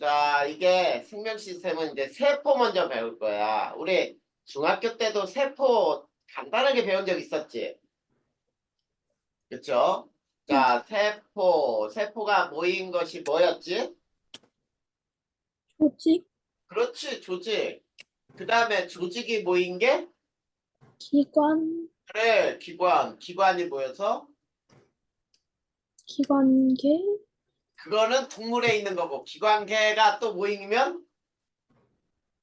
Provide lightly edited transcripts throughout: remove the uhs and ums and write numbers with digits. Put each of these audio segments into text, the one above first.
자, 이게 생명 시스템은 이제 세포 먼저 배울 거야. 우리 중학교 때도 세포 간단하게 배운 적 있었지? 그쵸? 응, 자, 세포가 모인 것이 뭐였지? 조직, 그렇지, 조직. 그 다음에 조직이 모인 게? 기관, 그래, 기관이 모여서 기관계, 그거는 동물에 있는 거고, 기관계가 또 모이면?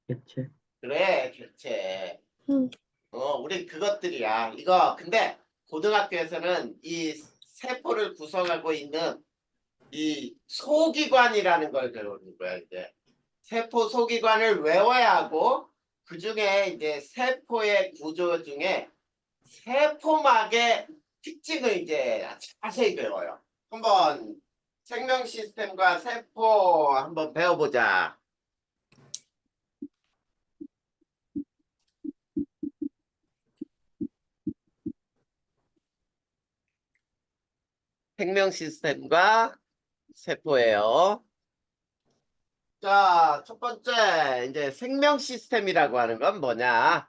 개체. 그래, 개체. 응, 우리 그것들이야. 이거, 근데 고등학교에서는 이 세포를 구성하고 있는 이 소기관이라는 걸 배우는 거야, 이제. 세포 소기관을 외워야 하고, 그 중에 이제 세포의 구조 중에 세포막의 특징을 이제 자세히 배워요. 한번 생명 시스템과 세포 한번 배워보자. 생명 시스템과 세포예요. 자, 첫 번째, 이제 생명 시스템이라고 하는 건 뭐냐?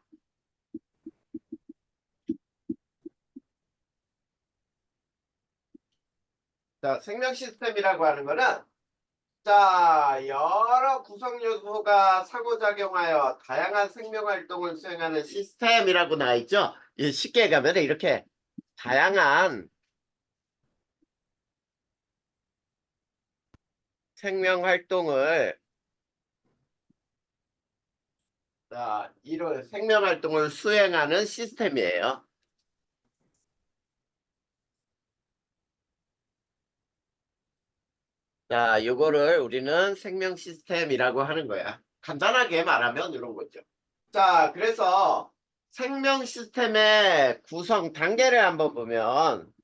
자, 생명 시스템이라고 하는 거는, 자, 여러 구성 요소가 상호작용하여 다양한 생명 활동을 수행하는 시스템이라고 나와 있죠? 쉽게 가면 이렇게 다양한 생명 활동을, 자, 이런 생명 활동을 수행하는 시스템이에요. 자, 요거를 우리는 생명 시스템이라고 하는 거야. 간단하게 말하면 이런 거죠. 자, 그래서 생명 시스템의 구성 단계를 한번 보면,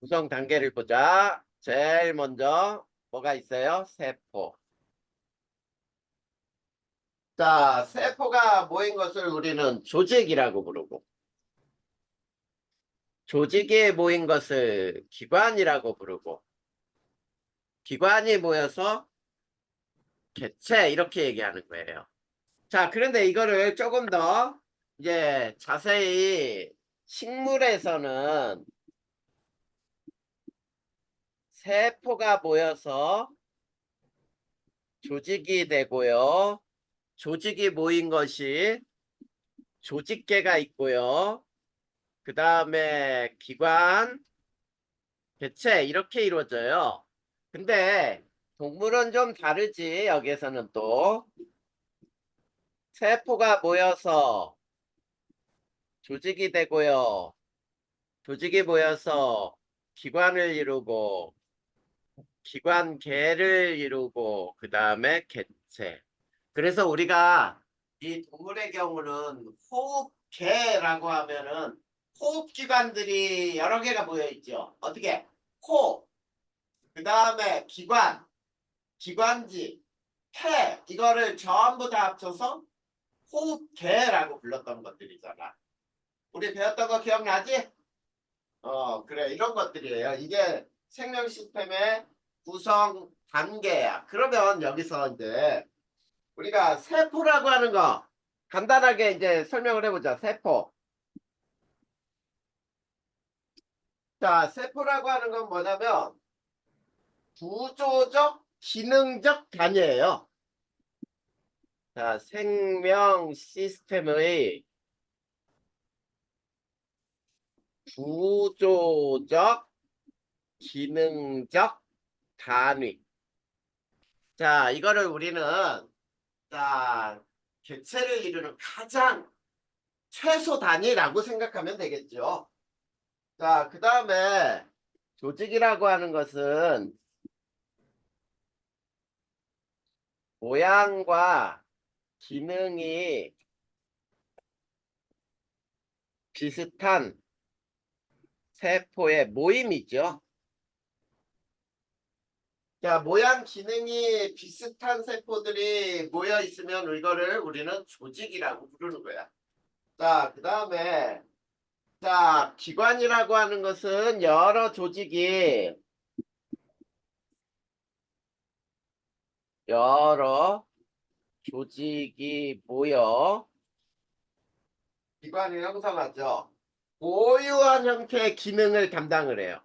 구성 단계를 보자. 제일 먼저 뭐가 있어요? 세포. 자, 세포가 모인 것을 우리는 조직이라고 부르고, 조직이 모인 것을 기관이라고 부르고, 기관이 모여서 개체 이렇게 얘기하는 거예요. 자, 그런데 이거를 조금 더 이제 자세히 식물에서는 세포가 모여서 조직이 되고요. 조직이 모인 것이 조직계가 있고요. 그 다음에 기관, 개체 이렇게 이루어져요. 근데 동물은 좀 다르지. 여기에서는 또 세포가 모여서 조직이 되고요. 조직이 모여서 기관을 이루고 기관계를 이루고 그 다음에 개체. 그래서 우리가 이 동물의 경우는 호흡계라고 하면은 호흡기관들이 여러 개가 모여 있죠. 어떻게? 코, 그 다음에 기관지, 폐 이거를 전부 다 합쳐서 호흡계라고 불렀던 것들이잖아. 우리 배웠던 거 기억나지? 그래. 이런 것들이에요. 이게 생명 시스템의 구성 단계야. 그러면 여기서 이제 우리가 세포라고 하는 거 간단하게 이제 설명을 해보자. 세포. 자, 세포라고 하는 건 뭐냐면 구조적, 기능적 단위예요. 자, 생명 시스템의 구조적, 기능적 단위. 자, 이거를 우리는 자, 개체를 이루는 가장 최소 단위라고 생각하면 되겠죠. 자, 그 다음에 조직이라고 하는 것은 모양과 기능이 비슷한 세포의 모임이죠. 자, 모양 기능이 비슷한 세포들이 모여 있으면 이거를 우리는 조직이라고 부르는 거야. 자, 그 다음에 자, 기관이라고 하는 것은 여러 조직이 모여 기관을 형성하죠. 고유한 형태의 기능을 담당을 해요.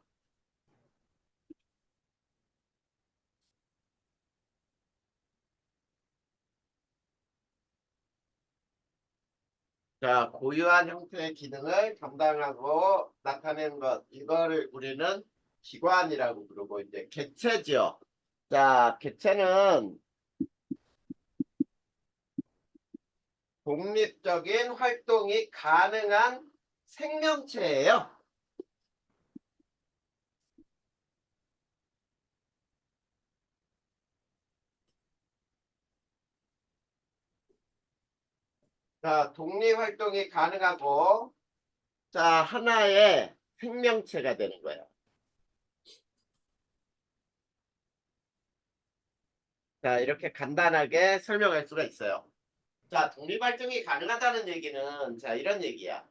자, 고유한 형태의 기능을 담당하고 나타내는 것. 이거를 우리는 기관이라고 부르고 이제 객체죠. 자, 객체는 독립적인 활동이 가능한 생명체예요. 자, 독립 활동이 가능하고 자, 하나의 생명체가 되는 거예요. 자, 이렇게 간단하게 설명할 수가 있어요. 자, 독립활동이 가능하다는 얘기는 자, 이런 얘기야.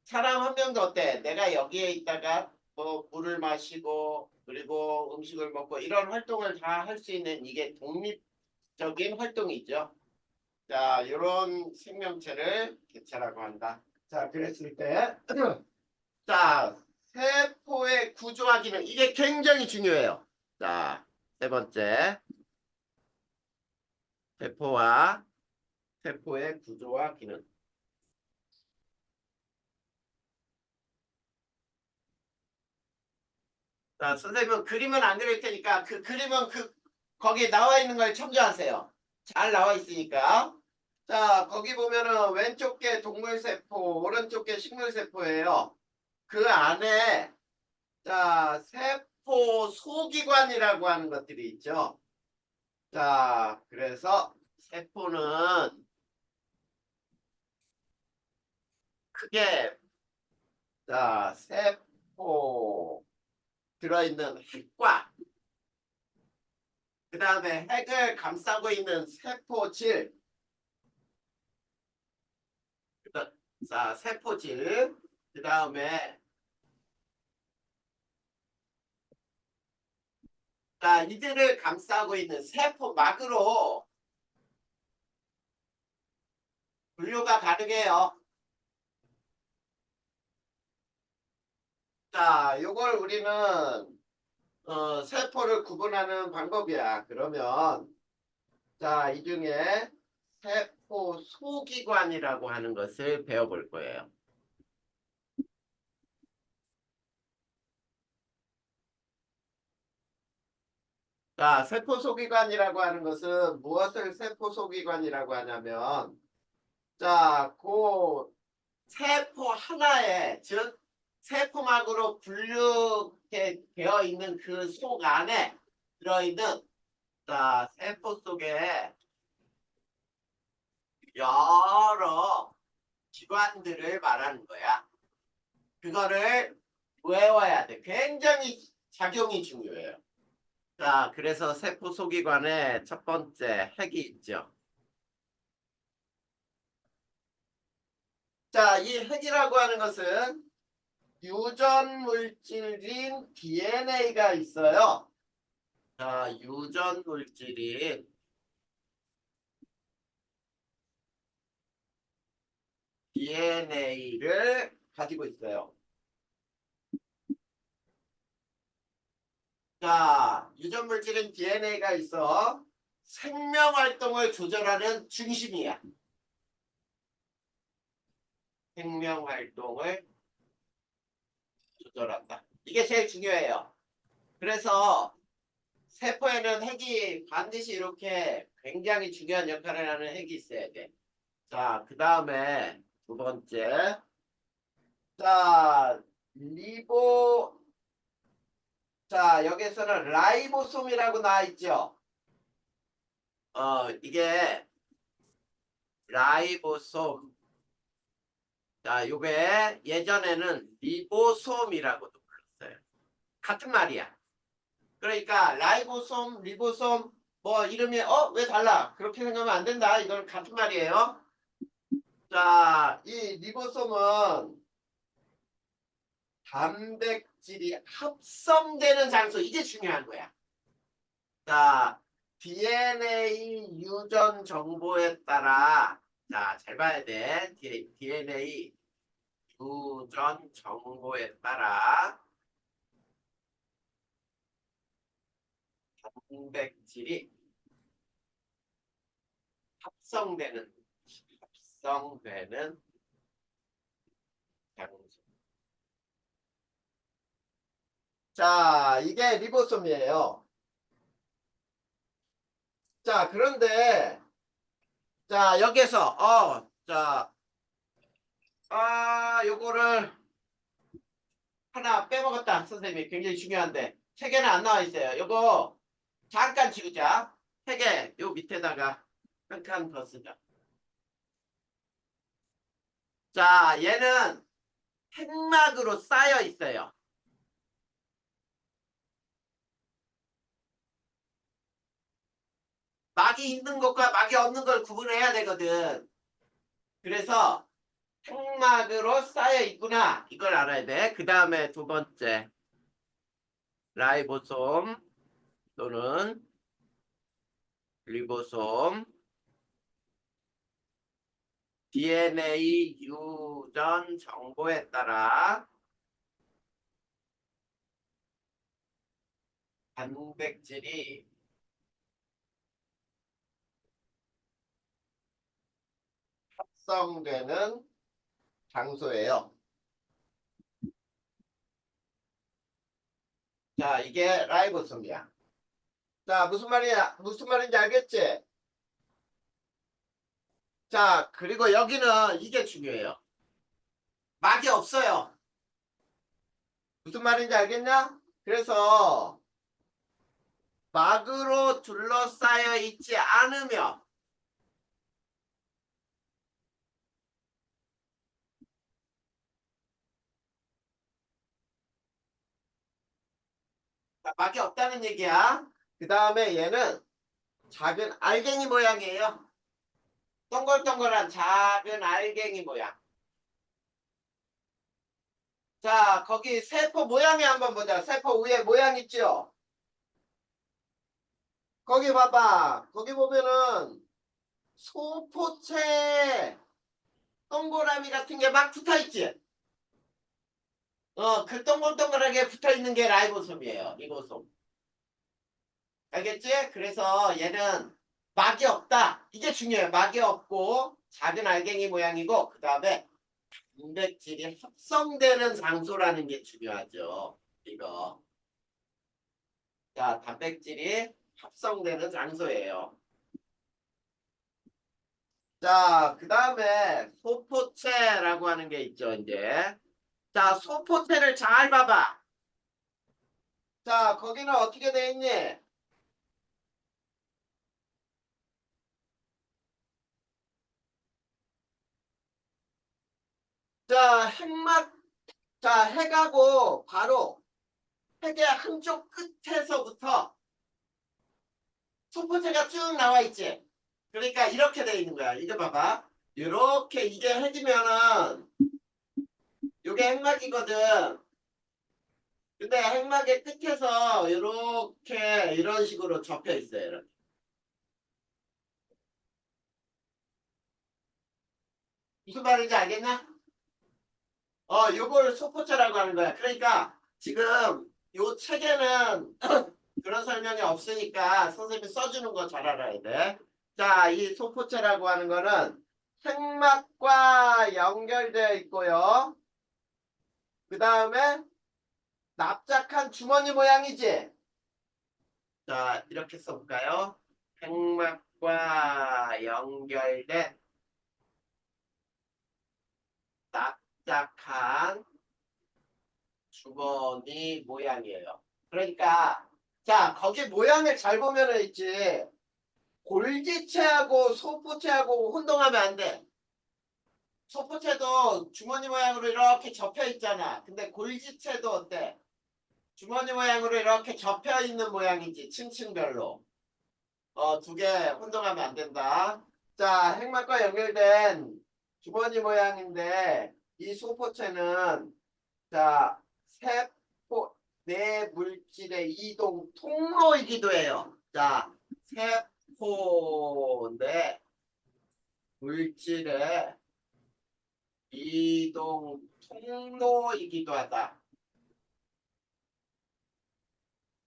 사람 한 명도 어때? 내가 여기에 있다가 뭐 물을 마시고 그리고 음식을 먹고 이런 활동을 다 할 수 있는 이게 독립적인 활동이죠. 자, 이런 생명체를 개체라고 한다. 자, 그랬을 때 자, 세포의 구조화 기능 이게 굉장히 중요해요. 자, 세 번째 세포와 세포의 구조화 기능. 자, 선생님은 그림은 안 그릴 테니까 그 그림은 거기 나와 있는 걸 참조하세요. 잘 나와 있으니까. 자, 거기 보면은 왼쪽 게 동물세포, 오른쪽 게 식물세포예요. 그 안에 자, 세포 소기관이라고 하는 것들이 있죠. 자, 그래서 세포는 크게 자, 세포 들어있는 핵과 그 다음에 핵을 감싸고 있는 세포질 자, 세포질 그 다음에 자, 이들을 감싸고 있는 세포막으로 분류가 가능해요. 자, 요걸 우리는 세포를 구분하는 방법이야. 그러면 자, 이 중에 세포 소기관이라고 하는 것을 배워볼 거예요. 자, 세포 소기관이라고 하는 것은 무엇을 세포 소기관이라고 하냐면 자, 그 세포 하나에 즉 세포막으로 분류되어 있는 그 속 안에 들어있는 자, 세포 속에 여러 기관들을 말하는 거야. 그거를 외워야 돼. 굉장히 작용이 중요해요. 자, 그래서 세포 소기관에 첫 번째 핵이 있죠. 자, 이 핵이라고 하는 것은 유전 물질인 DNA가 있어요. 자, 유전 물질인 DNA를 가지고 있어요. 자, 유전 물질인 DNA가 있어 생명 활동을 조절하는 중심이야. 생명 활동을 조절한다. 이게 제일 중요해요. 그래서 세포에는 핵이 반드시 이렇게 굉장히 중요한 역할을 하는 핵이 있어야 돼. 자, 그 다음에 두 번째. 자, 자, 여기서는 라이보솜이라고 나와 있죠. 이게 라이보솜. 자, 요게 예전에는 리보솜이라고도 불렀어요. 같은 말이야. 그러니까 라이보솜, 리보솜 뭐 이름이 왜 달라? 그렇게 생각하면 안 된다. 이건 같은 말이에요. 자, 이 리보솜은 단백질이 합성되는 장소. 이게 중요한 거야. 자, DNA 유전 정보에 따라 자, 잘 봐야 돼. DNA 유전 정보에 따라 단백질이 합성되는 장소. 자, 이게 리보솜이에요. 자, 그런데 자, 여기서 요거를 하나 빼먹었다. 선생님이 굉장히 중요한데 책에는 안 나와 있어요. 요거 잠깐 지우자. 책에 요 밑에다가 한 칸 더 쓰자. 자, 얘는 핵막으로 쌓여 있어요. 막이 있는 것과 막이 없는 걸 구분해야 되거든. 그래서 핵막으로 쌓여 있구나. 이걸 알아야 돼. 그 다음에 두 번째. 라이보솜 또는 리보솜. DNA 유전 정보에 따라 단백질이 합성되는 장소예요. 자, 이게 라이보솜이야. 자, 무슨 말인지 알겠지? 자, 그리고 여기는 이게 중요해요. 막이 없어요. 무슨 말인지 알겠냐? 그래서 막으로 둘러싸여 있지 않으며 막이 없다는 얘기야. 그 다음에 얘는 작은 알갱이 모양이에요. 동글동글한 작은 알갱이 모양. 자, 거기 세포 모양이 한번 보자. 세포 위에 모양 있죠? 거기 봐봐. 거기 보면은 소포체 동그라미 같은 게 막 붙어 있지? 그 동글동글하게 붙어 있는 게 라이보솜이에요. 리보솜. 알겠지? 그래서 얘는 막이 없다. 이게 중요해요. 막이 없고 작은 알갱이 모양이고 그 다음에 단백질이 합성되는 장소라는 게 중요하죠. 이거. 자, 단백질이 합성되는 장소예요. 자, 그 다음에 소포체라고 하는 게 있죠, 이제. 자, 소포체를 잘 봐봐. 자, 거기는 어떻게 돼 있니? 자, 핵하고 바로 핵의 한쪽 끝에서부터 소포체가 쭉 나와 있지. 그러니까 이렇게 돼 있는 거야. 이거 봐봐. 이렇게 이게 핵이면은 이게 핵막이거든. 근데 핵막의 끝에서 이렇게 이런 식으로 접혀 있어요. 이렇게. 무슨 말인지 알겠나? 요걸 소포체라고 하는 거야. 그러니까 지금 요 책에는 그런 설명이 없으니까 선생님이 써주는 거 잘 알아야 돼. 자, 이 소포체라고 하는 거는 핵막과 연결되어 있고요. 그 다음에 납작한 주머니 모양이지. 자, 이렇게 써볼까요? 핵막과 연결된 납작한 주머니 모양이에요. 그러니까 자, 거기 모양을 잘 보면은 있지. 골지체하고 소포체하고 혼동하면 안 돼. 소포체도 주머니 모양으로 이렇게 접혀 있잖아. 근데 골지체도 어때? 주머니 모양으로 이렇게 접혀 있는 모양이지. 층층별로. 두 개 혼동하면 안 된다. 자, 핵막과 연결된 주머니 모양인데 이 소포체는 자, 세포 내 물질의 이동 통로이기도 해요. 자, 세포 내 물질의 이동 통로이기도 하다.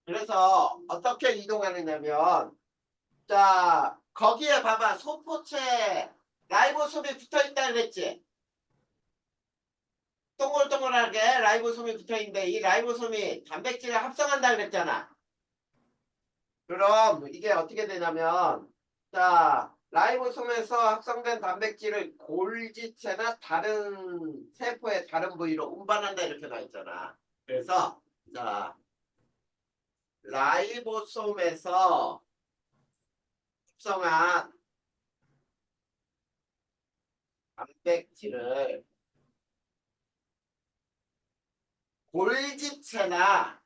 그래서 어떻게 이동하느냐면, 자, 거기에 봐봐. 소포체 라이보솜이 붙어 있다 그랬지? 동글동글하게 라이보솜이 붙어 있는데 이 라이보솜이 단백질을 합성한다 그랬잖아. 그럼 이게 어떻게 되냐면, 자, 라이보솜에서 합성된 단백질을 골지체나 다른 세포의 다른 부위로 운반한다 이렇게 나와 있잖아. 그래서 자, 라이보솜에서 합성한 단백질을 골지체나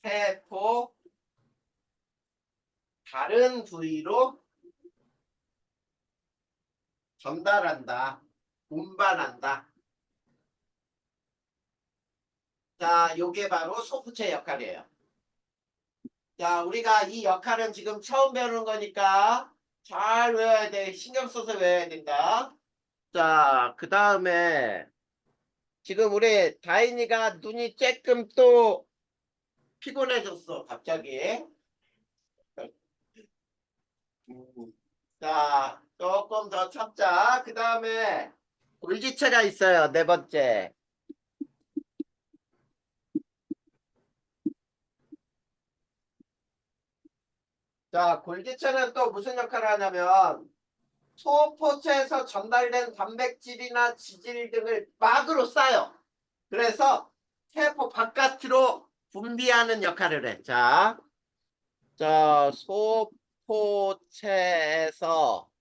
세포 다른 부위로 전달한다, 운반한다. 자, 요게 바로 소프체 역할이에요. 자, 우리가 이 역할은 지금 처음 배우는 거니까 잘 외워야 돼. 신경 써서 외워야 된다. 자, 그 다음에 지금 우리 다인이가 눈이 조금 또 피곤해졌어, 갑자기. 자, 조금 더 참자. 그 다음에 골지체가 있어요, 네 번째. 자, 골지체는 또 무슨 역할을 하냐면 소포체에서 전달된 단백질이나 지질 등을 막으로 싸요. 그래서 세포 바깥으로 분비하는 역할을 해. 자, 소포체에서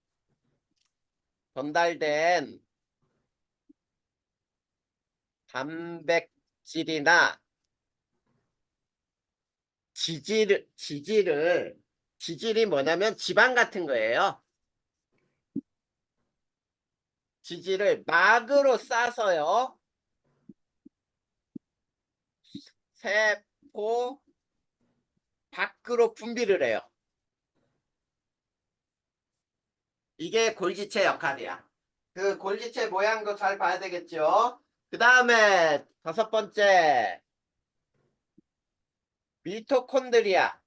전달된 단백질이나 지질이 뭐냐면 지방 같은 거예요. 지질을 막으로 싸서요. 세포 밖으로 분비를 해요. 이게 골지체 역할이야. 그 골지체 모양도 잘 봐야 되겠죠. 그 다음에 다섯 번째 미토콘드리아.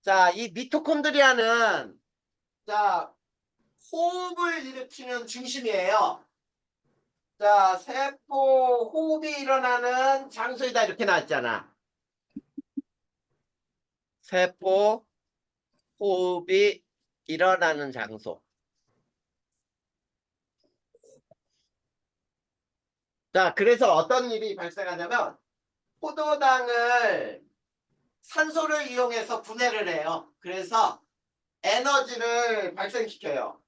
자, 이 미토콘드리아는 자, 호흡을 일으키는 중심이에요. 자, 세포 호흡이 일어나는 장소이다 이렇게 나왔잖아. 세포 호흡이 일어나는 장소. 자, 그래서 어떤 일이 발생하냐면 포도당을 산소를 이용해서 분해를 해요. 그래서 에너지를 발생시켜요.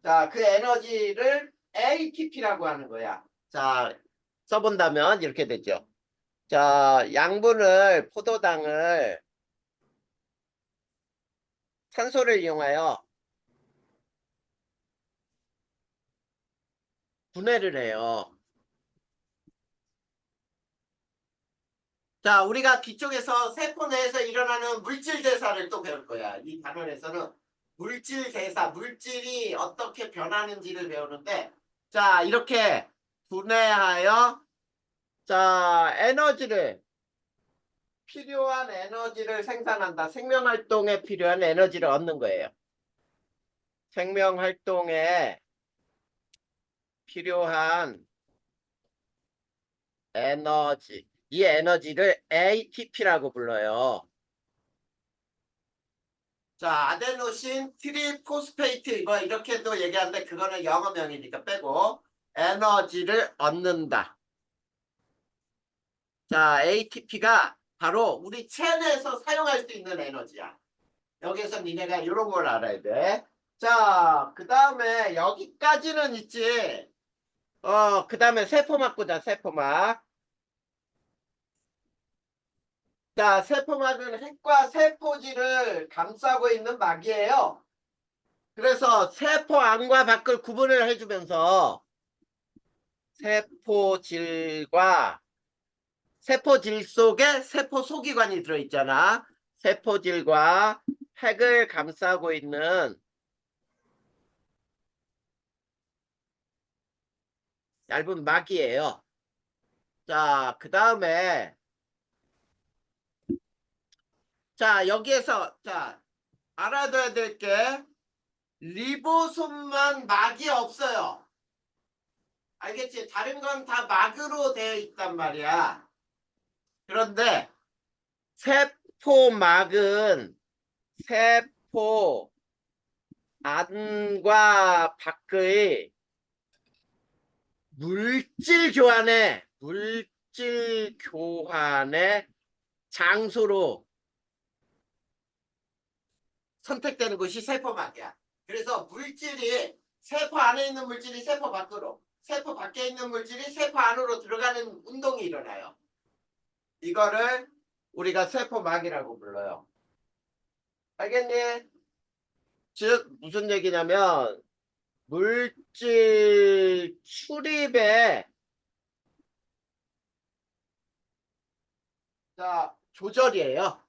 자, 그 에너지를 ATP라고 하는 거야. 자, 써본다면 이렇게 되죠. 자, 포도당을 산소를 이용하여 분해를 해요. 자, 우리가 뒤쪽에서 세포 내에서 일어나는 물질 대사를 또 배울 거야. 이 단원에서는 물질 대사, 물질이 어떻게 변하는지를 배우는데, 자, 이렇게 분해하여, 자, 필요한 에너지를 생산한다. 생명활동에 필요한 에너지를 얻는 거예요. 생명활동에 필요한 에너지. 이 에너지를 ATP라고 불러요. 자, 아데노신 트리포스페이트 뭐 이렇게도 얘기하는데 그거는 영어명이니까 빼고 에너지를 얻는다. 자, ATP가 바로 우리 체내에서 사용할 수 있는 에너지야. 여기서 니네가 이런 걸 알아야 돼. 자, 그 다음에 여기까지는 있지. 그 다음에 세포막 보자, 세포막. 자, 세포막은 핵과 세포질을 감싸고 있는 막이에요. 그래서 세포 안과 밖을 구분을 해주면서 세포질과 세포질 속에 세포 소기관이 들어있잖아. 세포질과 핵을 감싸고 있는 얇은 막이에요. 자, 그 다음에 자, 여기에서 자, 알아둬야 될 게 리보솜만 막이 없어요. 알겠지? 다른 건 다 막으로 되어 있단 말이야. 그런데 세포막은 세포 안과 밖의 물질 교환의 장소로 선택되는 것이 세포막이야. 그래서 물질이 세포 안에 있는 물질이 세포 밖으로, 세포 밖에 있는 물질이 세포 안으로 들어가는 운동이 일어나요. 이거를 우리가 세포막이라고 불러요. 알겠니? 즉 무슨 얘기냐면 물질 출입의 자 조절이에요.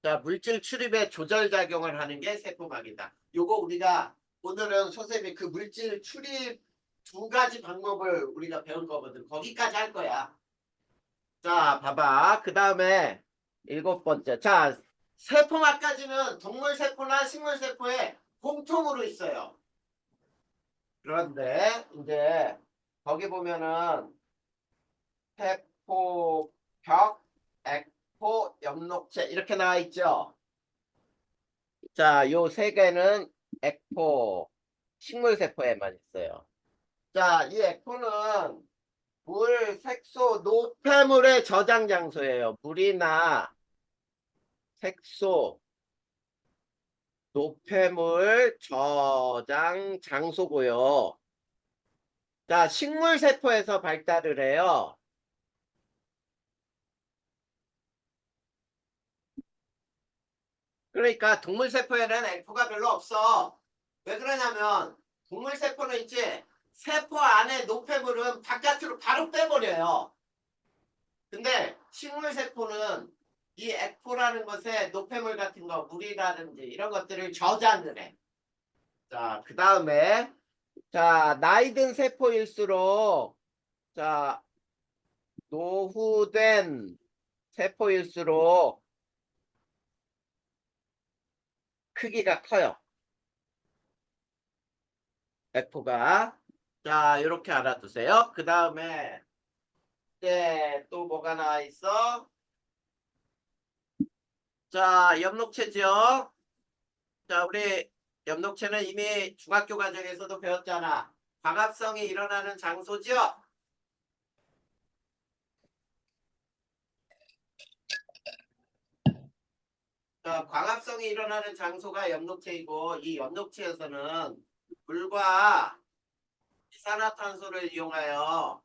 자, 물질 출입에 조절 작용을 하는 게 세포막이다. 요거 우리가 오늘은 선생님이 그 물질 출입 두 가지 방법을 우리가 배운 거거든. 거기까지 할 거야. 자, 봐봐. 그 다음에 일곱 번째. 자, 세포막까지는 동물 세포나 식물 세포에 공통으로 있어요. 그런데 이제 거기 보면은 세포벽, 액포, 엽록체 이렇게 나와 있죠. 자, 요 세 개는 액포, 식물세포에만 있어요. 자, 이 액포는 물, 색소, 노폐물의 저장 장소예요. 물이나 색소, 노폐물 저장 장소고요. 자, 식물세포에서 발달을 해요. 그러니까 동물세포에는 액포가 별로 없어. 왜 그러냐면 동물세포는 있지 세포 안에 노폐물은 바깥으로 바로 빼버려요. 근데 식물세포는 이 액포라는 것에 노폐물 같은 거 물이라든지 이런 것들을 저장을 해. 자, 그 다음에 자 나이 든 세포일수록 자 노후된 세포일수록 크기가 커요. 액포가. 자, 이렇게 알아두세요. 그 다음에 또 뭐가 나와 있어? 자, 엽록체죠. 자, 우리 엽록체는 이미 중학교 과정에서도 배웠잖아. 광합성이 일어나는 장소죠. 자, 광합성이 일어나는 장소가 엽록체이고 이 엽록체에서는 물과 이산화탄소를 이용하여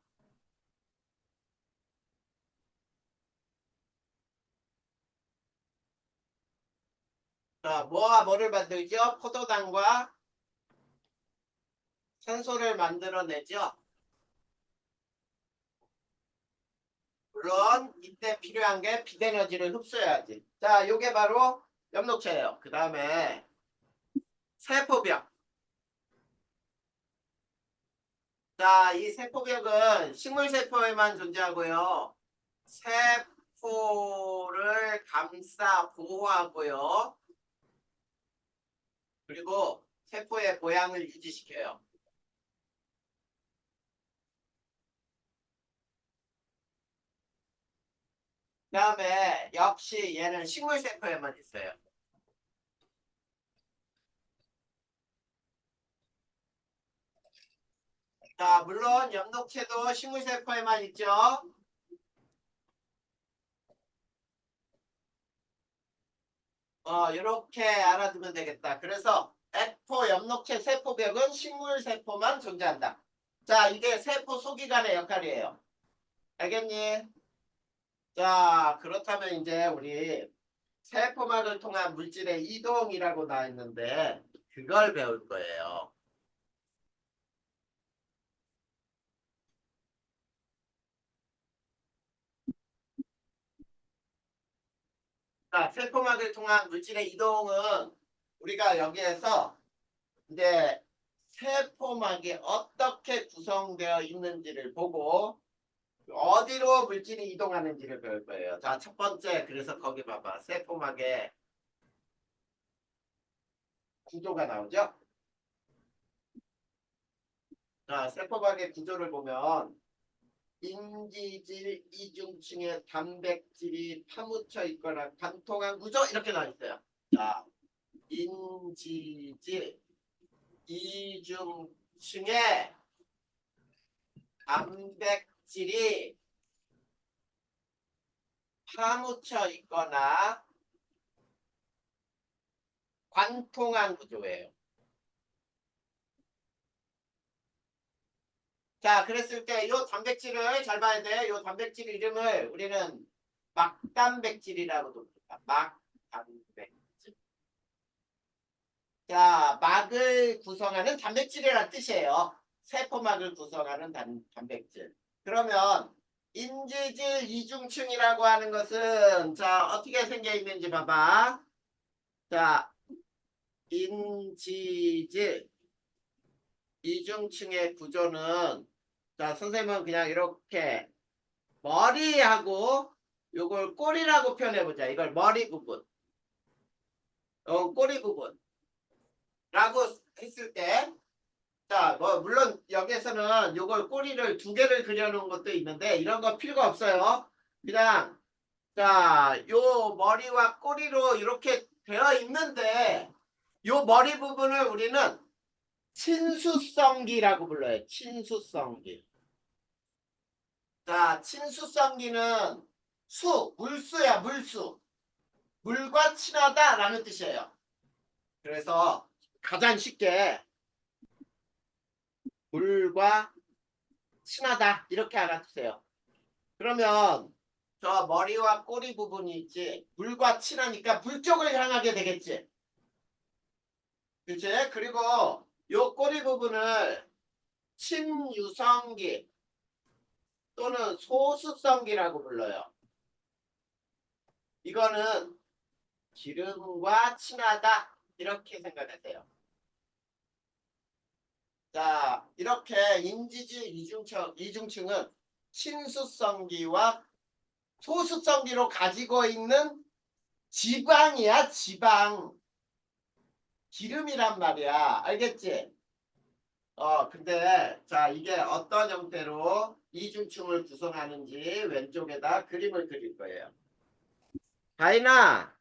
자, 뭐와 뭐를 만들죠? 포도당과 산소를 만들어내죠. 물론 이때 필요한 게 빛에너지를 흡수해야지. 자, 요게 바로 엽록체예요. 그 다음에 세포벽. 자, 이 세포벽은 식물세포에만 존재하고요. 세포를 감싸 보호하고요. 그리고 세포의 모양을 유지시켜요. 그 다음에 역시 얘는 식물세포에만 있어요. 자, 물론 엽록체도 식물세포에만 있죠. 이렇게 알아두면 되겠다. 그래서 액포, 엽록체, 세포벽은 식물세포만 존재한다. 자, 이게 세포 소기관의 역할이에요. 알겠니? 자, 그렇다면 이제 우리 세포막을 통한 물질의 이동이라고 나와 있는데 그걸 배울 거예요. 자, 세포막을 통한 물질의 이동은 우리가 여기에서 이제 세포막이 어떻게 구성되어 있는지를 보고 어디로 물질이 이동하는지를 배울 거예요. 자, 첫 번째, 그래서 거기 봐봐. 세포막의 구조가 나오죠? 자, 세포막의 구조를 보면 인지질 이중층에 단백질이 파묻혀 있거나 관통한 구조 이렇게 나와 있어요. 자, 인지질 이중층에 단백질이 파묻혀 있거나 관통한 구조예요. 자, 그랬을 때 이 단백질을 잘 봐야 돼. 이 단백질 이름을 우리는 막단백질이라고 부릅니다. 막단백질. 자, 막을 구성하는 단백질이라는 뜻이에요. 세포막을 구성하는 단백질. 그러면 인지질 이중층이라고 하는 것은 자, 어떻게 생겨 있는지 봐봐. 자, 인지질 이중층의 구조는 자, 선생님은 그냥 이렇게 머리하고 요걸 꼬리라고 표현해 보자. 이걸 머리 부분. 꼬리 부분라고 했을 때 자, 뭐 물론 여기에서는 요걸 꼬리를 두 개를 그려놓은 것도 있는데 이런 거 필요가 없어요. 그냥 자, 요 머리와 꼬리로 이렇게 되어 있는데 요 머리 부분을 우리는 친수성기라고 불러요. 친수성기. 자, 친수성기는 물수야, 물수. 물과 친하다라는 뜻이에요. 그래서 가장 쉽게 물과 친하다 이렇게 알아두세요. 그러면 저 머리와 꼬리 부분이 있지. 물과 친하니까 물 쪽을 향하게 되겠지. 그치? 그리고 요 꼬리 부분을 친유성기 또는 소수성기라고 불러요. 이거는 기름과 친하다 이렇게 생각하세요. 자, 이렇게 인지질 이중층은 친수성기와 소수성기로 가지고 있는 지방이야, 지방. 기름이란 말이야. 알겠지? 근데 자, 이게 어떤 형태로 이중층을 구성하는지 왼쪽에다 그림을 그릴 거예요. 다인아,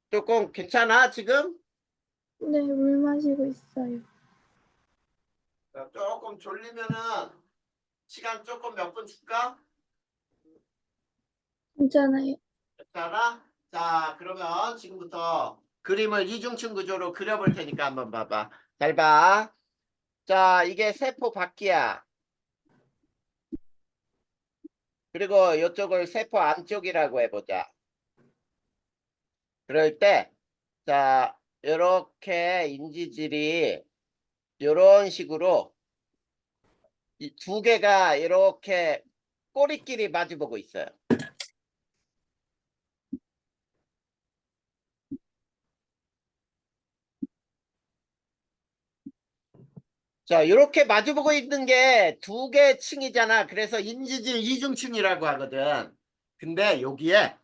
조금 괜찮아, 지금? 네, 물 마시고 있어요. 조금 졸리면은 시간 조금 몇 분 줄까? 괜찮아요. 괜찮아? 자, 그러면 지금부터 그림을 이중층 구조로 그려볼 테니까 한번 봐봐. 잘 봐. 자, 이게 세포 밖이야. 그리고 이쪽을 세포 안쪽이라고 해보자. 그럴 때, 자, 이렇게 인지질이 이런 식으로 이 두 개가 이렇게 꼬리끼리 마주보고 있어요. 자, 이렇게 마주보고 있는 게 두 개 층이잖아. 그래서 인지질 이중층이라고 하거든. 근데 여기에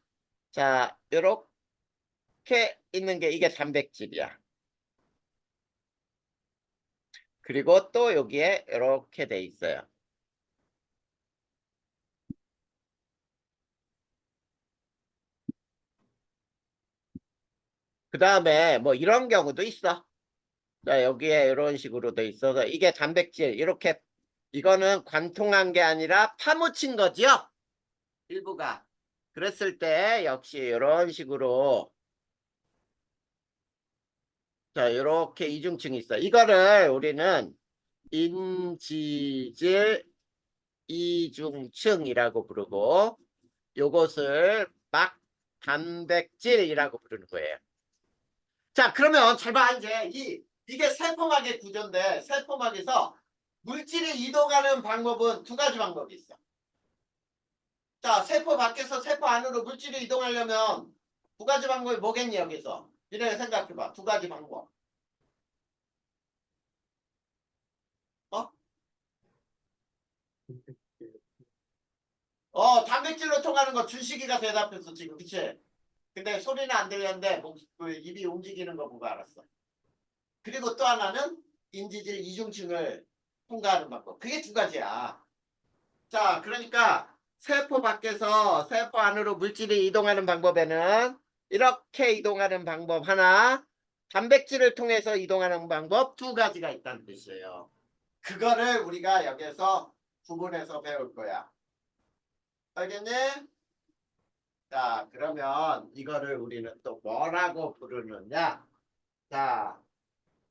자, 이렇게 있는 게 이게 단백질이야. 그리고 또 여기에 이렇게 돼 있어요. 그 다음에 뭐 이런 경우도 있어. 자, 여기에 이런 식으로 돼 있어서 이게 단백질 이렇게 이거는 관통한 게 아니라 파묻힌 거지요. 일부가. 그랬을 때 역시 이런 식으로 자, 이렇게 이중층이 있어. 이거를 우리는 인지질 이중층이라고 부르고 요것을 단백질이라고 부르는 거예요. 자, 그러면 잘 봐. 이제 이게 세포막의 구조인데 세포막에서 물질이 이동하는 방법은 두 가지 방법이 있어. 자, 세포 밖에서 세포 안으로 물질이 이동하려면 두 가지 방법이 뭐겠니, 여기서? 이래 생각해봐. 두 가지 방법. 어? 단백질로 통하는 거 준식이가 대답했어, 지금. 그치? 근데 소리는 안 들렸는데, 그 입이 움직이는 거 보고 알았어. 그리고 또 하나는 인지질 이중층을 통과하는 방법. 그게 두 가지야. 자, 그러니까 세포 밖에서 세포 안으로 물질이 이동하는 방법에는 이렇게 이동하는 방법 하나, 단백질을 통해서 이동하는 방법 두 가지가 있다는 뜻이에요. 그거를 우리가 여기서 구분해서 배울 거야. 알겠니? 자, 그러면 이거를 우리는 또 뭐라고 부르느냐? 자,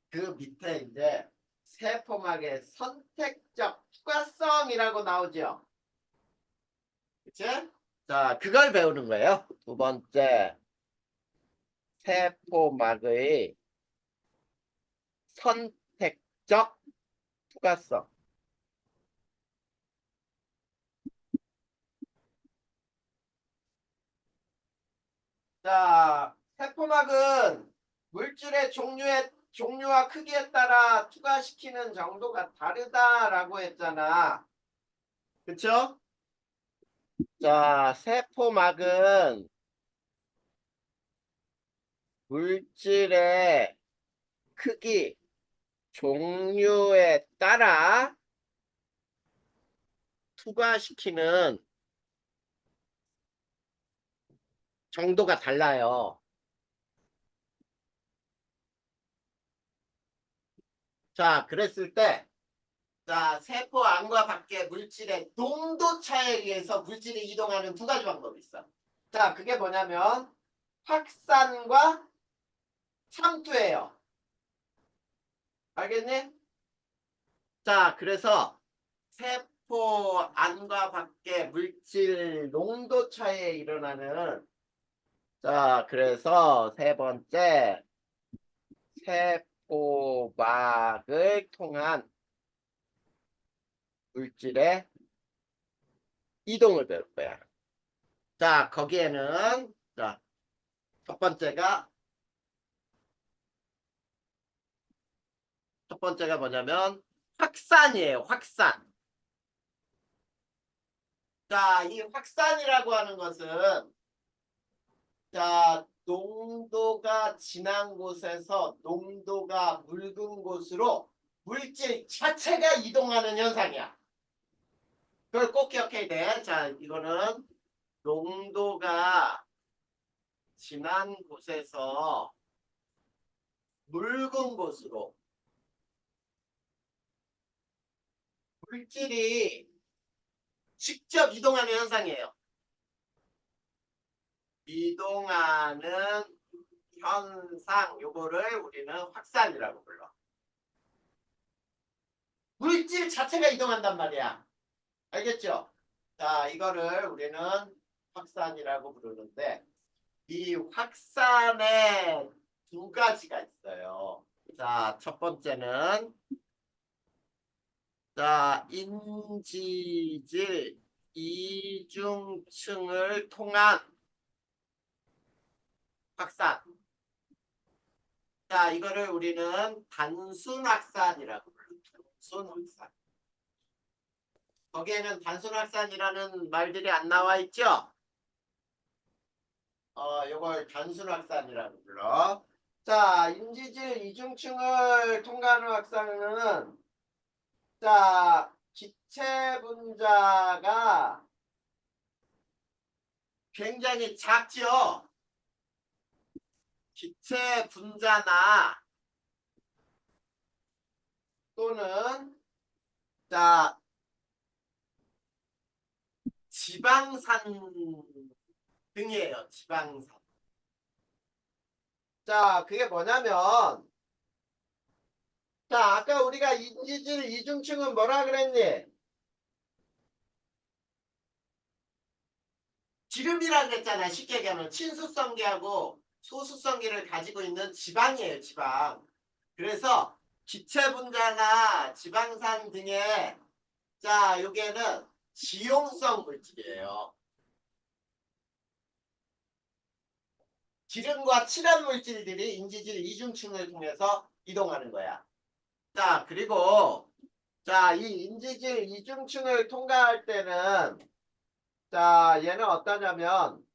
그 밑에 이제 세포막의 선택적 투과성이라고 나오죠. 그치? 자, 그걸 배우는 거예요. 두 번째, 세포막의 선택적 투과성. 자, 세포막은 물질의 종류와 크기에 따라 투과시키는 정도가 다르다라고 했잖아. 그쵸? 자, 세포막은 물질의 크기, 종류에 따라 투과시키는 정도가 달라요. 자, 그랬을 때, 자, 세포 안과 밖의 물질의 농도 차에 의해서 물질이 이동하는 두 가지 방법이 있어. 자, 그게 뭐냐면 확산과 삼투예요. 알겠니? 자, 그래서 세포 안과 밖의 물질 농도 차에 일어나는 자, 그래서 세 번째 세포막을 통한 물질의 이동을 배울 거야. 자, 거기에는 자, 첫 번째가 뭐냐면 확산이에요. 확산. 자, 이 확산이라고 하는 것은 자, 농도가 진한 곳에서 농도가 묽은 곳으로 물질 자체가 이동하는 현상이야. 그걸 꼭 기억해야 돼. 자, 이거는 농도가 진한 곳에서 묽은 곳으로 물질이 직접 이동하는 현상이에요. 이동하는 현상, 요거를 우리는 확산이라고 불러. 물질 자체가 이동한단 말이야. 알겠죠? 자, 이거를 우리는 확산이라고 부르는데 이 확산에 두 가지가 있어요. 자, 첫 번째는 자, 인지질 이중층을 통한 확산. 자, 이거를 우리는 단순 확산이라고 불러요. 단순 확산. 거기에는 단순 확산이라는 말들이 안 나와 있죠? 요걸 단순 확산이라고 불러. 자, 인지질 이중층을 통과하는 확산은 자, 기체 분자가 굉장히 작죠? 기체 분자나 또는 자, 지방산 등이에요. 지방산. 자, 그게 뭐냐면 자, 아까 우리가 인지질 이중층은 뭐라 그랬니? 기름이라 그랬잖아. 쉽게 얘기하면 친수성계하고 소수성계를 가지고 있는 지방이에요. 지방. 그래서 기체 분자나 지방산 등의 자, 요게는 지용성 물질이에요. 기름과 친한 물질들이 인지질 이중층을 통해서 이동하는 거야. 자, 그리고 자, 이 인지질 이중층을 통과할 때는 자, 얘는 어떠냐면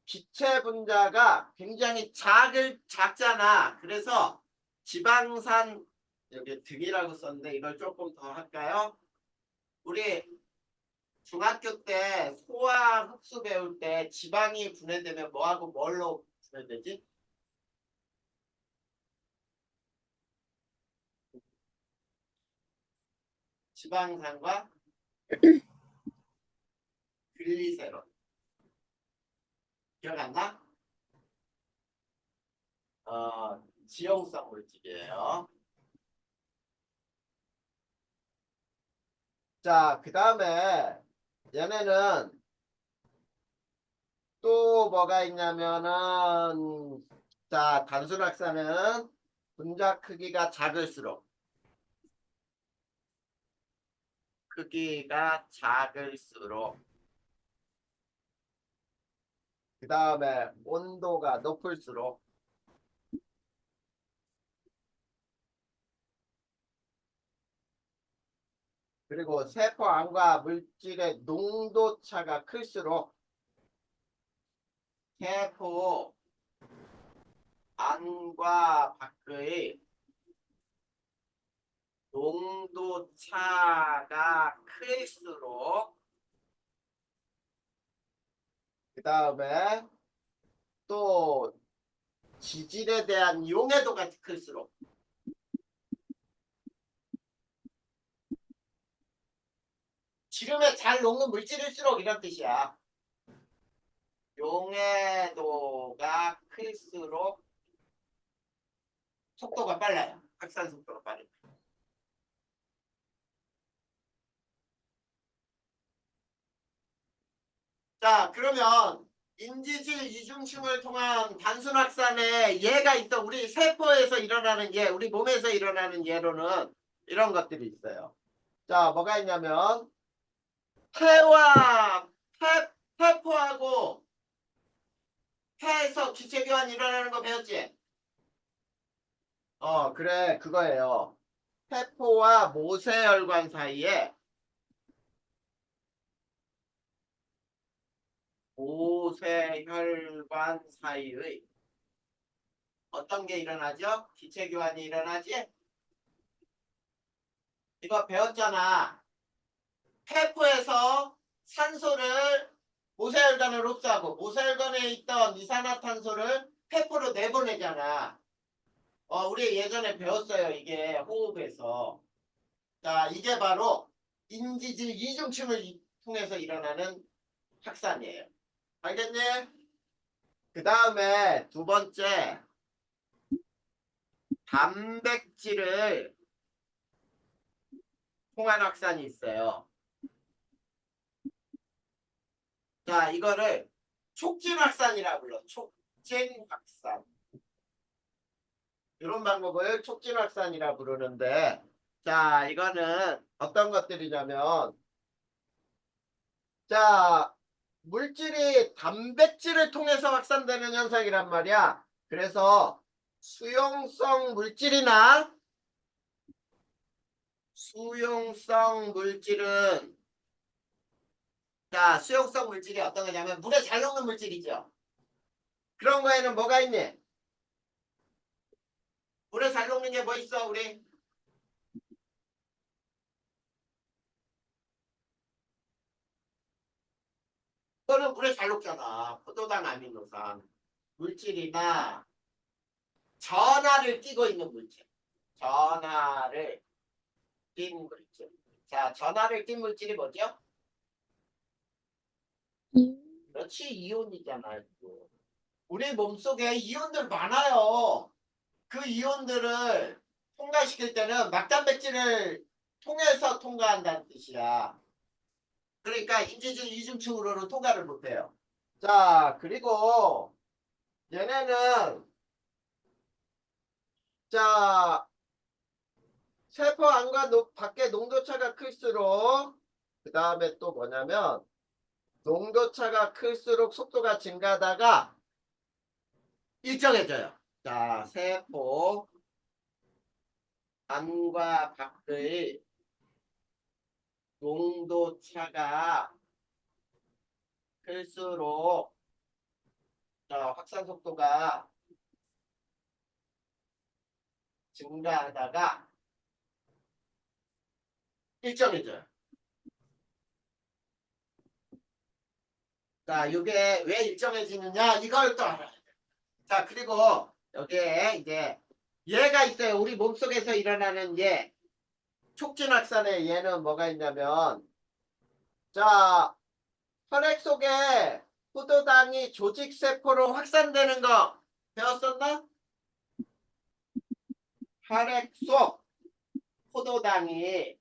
기체 분자가 굉장히 작잖아. 그래서 지방산 여기 등이라고 썼는데 이걸 조금 더 할까요? 우리 중학교 때 소화 흡수 배울 때 지방이 분해되면 뭐하고 뭘로 분해되지? 지방산과 글리세롤. 기억 안 나? 지용성 물질이에요. 자, 그 다음에 얘네는 또 뭐가 있냐면은 자, 단순확산은 분자 크기가 작을수록 그 다음에 온도가 높을수록 그리고 세포 안과 물질의 농도 차가 클수록 세포 안과 밖의 농도 차가 클수록 그 다음에 또 지질에 대한 용해도가 클수록 지름에 잘 녹는 물질일수록 이런 뜻이야. 용해도가 클수록 속도가 빨라요. 확산 속도가 빠르다. 자, 그러면 인지질 이중층을 통한 단순 확산에 예가 있어. 우리 세포에서 일어나는 예, 우리 몸에서 일어나는 예로는 이런 것들이 있어요. 자, 뭐가 있냐면 폐와 폐포하고 폐에서 기체 교환이 일어나는 거 배웠지? 그래, 그거예요. 폐포와 모세혈관 사이에 모세혈관 사이의 어떤 게 일어나죠? 기체 교환이 일어나지? 이거 배웠잖아. 폐포에서 산소를 모세혈관으로 흡수하고 모세혈관에 있던 이산화탄소를 폐포로 내보내잖아. 우리 예전에 배웠어요. 이게 호흡에서. 자, 이게 바로 인지질 이중층을 통해서 일어나는 확산이에요. 알겠니? 그 다음에 두 번째, 단백질을 통한 확산이 있어요. 자, 이거를 촉진 확산이라고 불러. 촉진 확산. 이런 방법을 촉진 확산이라 부르는데, 자, 이거는 어떤 것들이냐면, 자, 물질이 단백질을 통해서 확산되는 현상이란 말이야. 그래서 수용성 물질은 자, 수용성 물질이 어떤 거냐면 물에 잘 녹는 물질이죠. 그런 거에는 뭐가 있니? 물에 잘 녹는 게 뭐 있어, 우리? 그거는 물에 잘 녹잖아. 포도당 아미노산. 물질이나 전하를 띠고 있는 물질. 전하를 띈 물질. 자, 전하를 띈 물질이 뭐죠? 이, 그렇지, 이온이잖아요. 우리 몸속에 이온들 많아요. 그 이온들을 통과시킬 때는 막단백질을 통해서 통과한다는 뜻이야. 그러니까 인지중 이중층으로는 통과를 못해요. 자, 그리고 얘네는 자 세포 안과 밖의 농도차가 클수록 그 다음에 또 뭐냐면 농도차가 클수록 속도가 증가하다가 일정해져요. 자, 세포 안과 밖의 농도차가 클수록 자, 확산 속도가 증가하다가 일정해져요. 자, 이게 왜 일정해지느냐 이걸 또 알아야 돼요. 자, 그리고 여기에 이제 얘가 있어요. 우리 몸속에서 일어나는 얘. 촉진확산에 얘는 뭐가 있냐면 자, 혈액 속에 포도당이 조직세포로 확산되는 거 배웠었나? 혈액 속 포도당이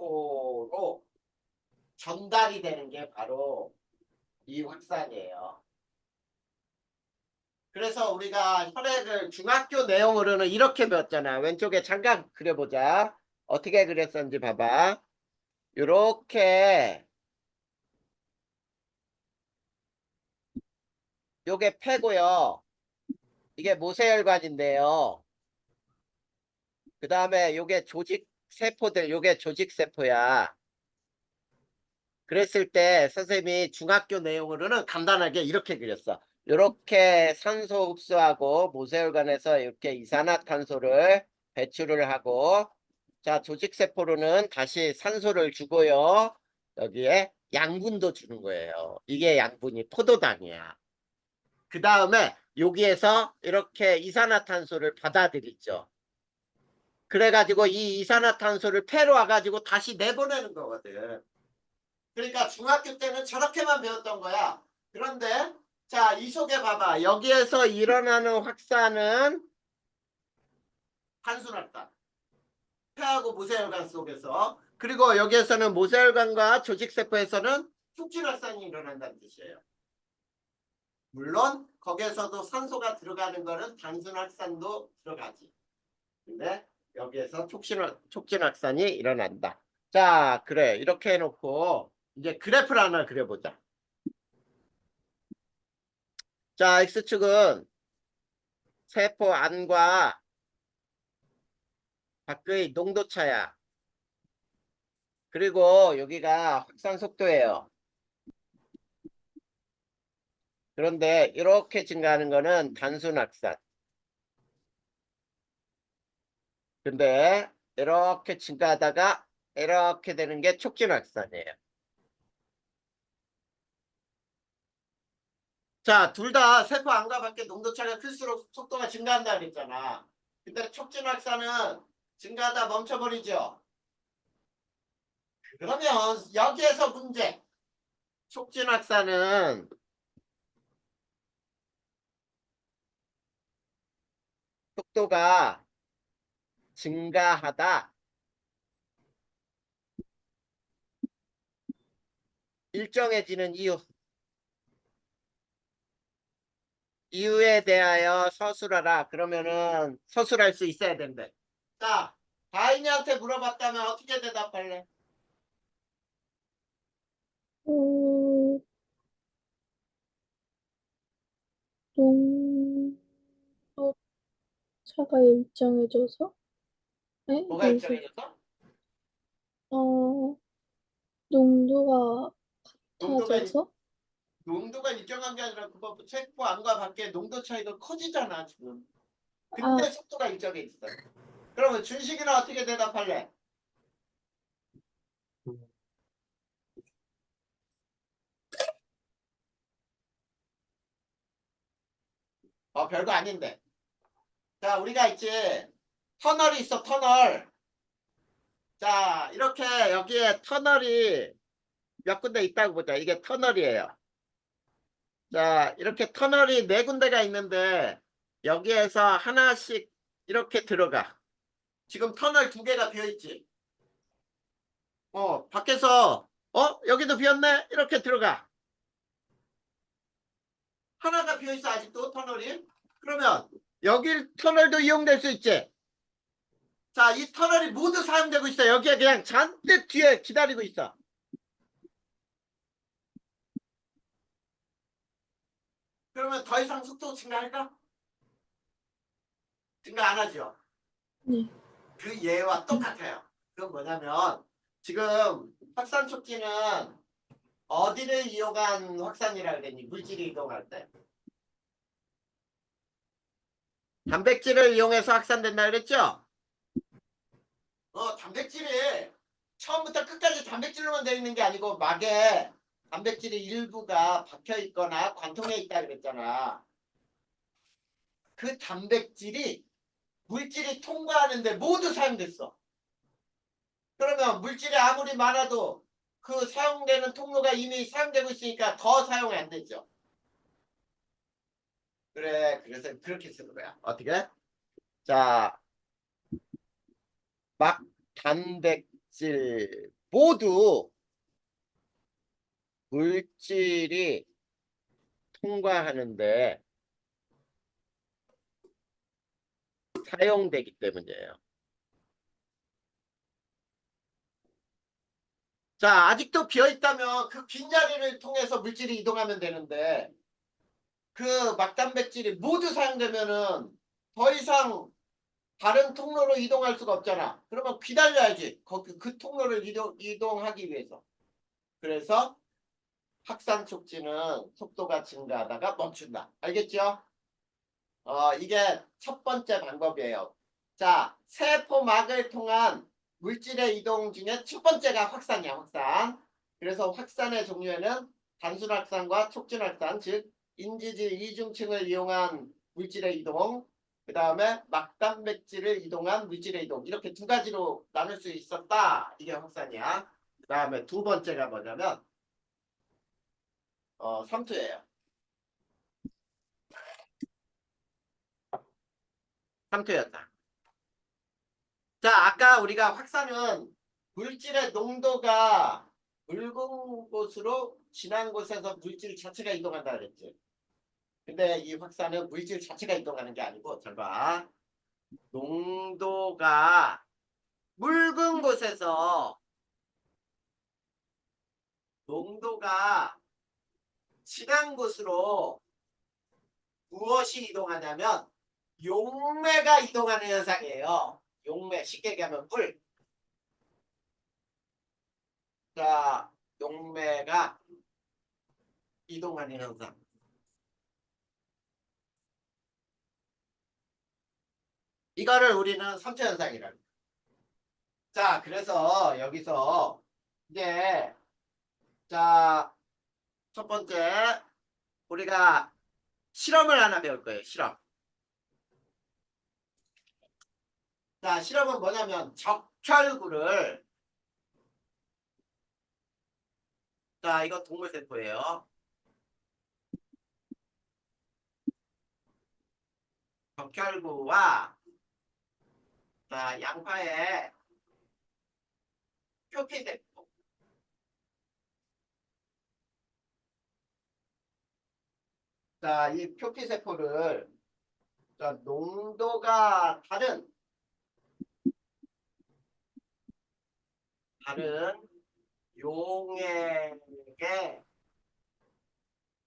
조직세포로 전달이 되는 게 바로 이 확산이에요. 그래서 우리가 혈액을 중학교 내용으로는 이렇게 배웠잖아. 왼쪽에 잠깐 그려보자. 어떻게 그렸었는지 봐봐. 요렇게 요게 폐고요. 이게 모세혈관인데요. 그 다음에 요게 조직세포들, 요게 조직세포야. 그랬을 때 선생님이 중학교 내용으로는 간단하게 이렇게 그렸어. 이렇게 산소 흡수하고 모세혈관에서 이렇게 이산화탄소를 배출을 하고 자 조직세포로는 다시 산소를 주고요. 여기에 양분도 주는 거예요. 이게 양분이 포도당이야. 그 다음에 여기에서 이렇게 이산화탄소를 받아들이죠. 그래가지고 이 이산화탄소를 폐로 와가지고 다시 내보내는 거거든. 그러니까 중학교 때는 저렇게만 배웠던 거야. 그런데 자, 이 속에 봐봐. 여기에서 일어나는 확산은 단순확산. 폐하고 모세혈관 속에서. 그리고 여기에서는 모세혈관과 조직세포에서는 촉진확산이 일어난다는 뜻이에요. 물론 거기에서도 산소가 들어가는 거는 단순확산도 들어가지. 근데 여기에서 촉진확산이 일어난다. 자, 그래. 이렇게 해놓고 이제 그래프를 하나 그려보자. 자, X축은 세포 안과 밖의 농도차야. 그리고 여기가 확산 속도예요. 그런데 이렇게 증가하는 거는 단순 확산. 근데 이렇게 증가하다가 이렇게 되는 게 촉진 확산이에요. 자, 둘 다 세포 안과 밖의 농도차가 클수록 속도가 증가한다 그랬잖아. 근데 촉진 확산은 증가하다 멈춰버리죠. 그러면 여기에서 문제. 촉진 확산은 속도가 증가하다 일정해지는 이유에 대하여 서술하라. 그러면은 서술할 수 있어야 된대. 자, 다인이한테 물어봤다면 어떻게 대답할래? 어, 농도 차가 일정해져서? 네? 뭐가 일정해졌어? 어, 농도가 농도가 같아져서? 농도가 일정한 게 아니라 그거 세포 안과 밖에 농도 차이가 커지잖아 지금. 아, 근데 속도가 일정해졌어. 그러면 준식이는 어떻게 대답할래? 별거 아닌데. 자, 우리가 있지. 터널이 있어, 터널. 자, 이렇게 여기에 터널이 몇 군데 있다고 보자. 이게 터널이에요. 자, 이렇게 터널이 4군데가 있는데 여기에서 하나씩 이렇게 들어가. 지금 터널 2개가 비어있지. 밖에서 여기도 비었네 이렇게 들어가. 하나가 비어있어 아직도 터널이. 그러면 여기 터널도 이용될 수 있지. 자, 이 터널이 모두 사용되고 있어. 여기에 그냥 잔뜩 뒤에 기다리고 있어. 그러면 더 이상 속도 증가할까? 증가 안 하죠. 네. 그 예와 똑같아요. 그건 뭐냐면 지금 확산 촉진은 어디를 이용한 확산이라 그랬니? 물질이 이동할 때. 단백질을 이용해서 확산된다 그랬죠? 단백질이 처음부터 끝까지 단백질로만 되어 있는 게 아니고 막에 단백질의 일부가 박혀 있거나 관통해 있다 그랬잖아. 그 단백질이 물질이 통과하는데 모두 사용됐어. 그러면 물질이 아무리 많아도 그 사용되는 통로가 이미 사용되고 있으니까 더 사용이 안 되죠. 그래, 그래서 그렇게 쓰는 거야. 어떻게? 자, 막 단백질 모두 물질이 통과하는데 사용되기 때문이에요. 자, 아직도 비어있다면 그 빈자리를 통해서 물질이 이동하면 되는데 그 막단백질이 모두 사용되면은 더 이상 다른 통로로 이동할 수가 없잖아. 그러면 기다려야지. 그 통로를 이동하기 위해서. 그래서 확산 촉진은 속도가 증가하다가 멈춘다. 알겠죠? 이게 첫 번째 방법이에요. 자, 세포막을 통한 물질의 이동 중에 첫 번째가 확산이야, 확산. 그래서 확산의 종류에는 단순 확산과 촉진 확산, 즉 인지질 이중층을 이용한 물질의 이동, 그 다음에 막단백질을 이동한 물질의 이동, 이렇게 두 가지로 나눌 수 있었다. 이게 확산이야. 그 다음에 두 번째가 뭐냐면 삼투예요. 삼투였다. 자, 아까 우리가 확산은 물질의 농도가 묽은 곳으로 진한 곳에서 물질 자체가 이동한다 그랬지. 근데 이 확산은 물질 자체가 이동하는 게 아니고, 잘 봐. 농도가 묽은 곳에서 농도가 진한 곳으로 무엇이 이동하냐면 용매가 이동하는 현상이에요. 용매, 쉽게 얘기하면 물. 자, 용매가 이동하는 현상. 이거를 우리는 삼투현상이라고. 자, 그래서 여기서 이제 자, 첫 번째 우리가 실험을 하나 배울 거예요. 실험. 자, 실험은 뭐냐면 적혈구를 자, 이거 동물 세포예요. 적혈구와 자, 양파의 표피세포. 자, 이 표피세포를 자, 농도가 다른 용액에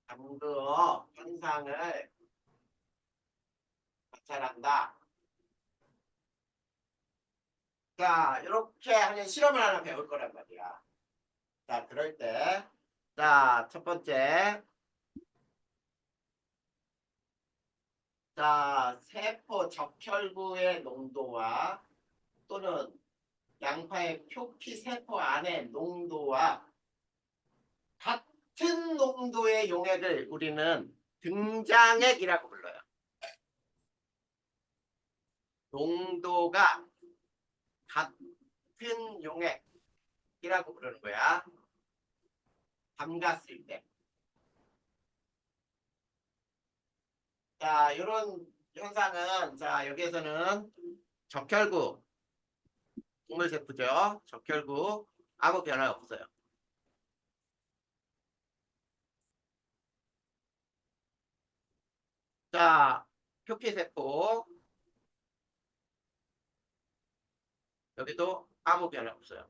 담그어 현상을 관찰한다. 자, 이렇게 하는 실험을 하나 배울 거란 말이야. 자, 그럴 때, 자, 첫 번째, 자, 세포 적혈구의 농도와 또는 양파의 표피 세포 안의 농도와 같은 농도의 용액을 우리는 등장액이라고 불러요. 농도가 같은 용액이라고 부르는 거야. 담갔을 때. 자, 이런 현상은 자, 여기에서는 적혈구, 동물세포죠. 적혈구 아무 변화 없어요. 자, 표피세포 여기도 아무 변화 없어요.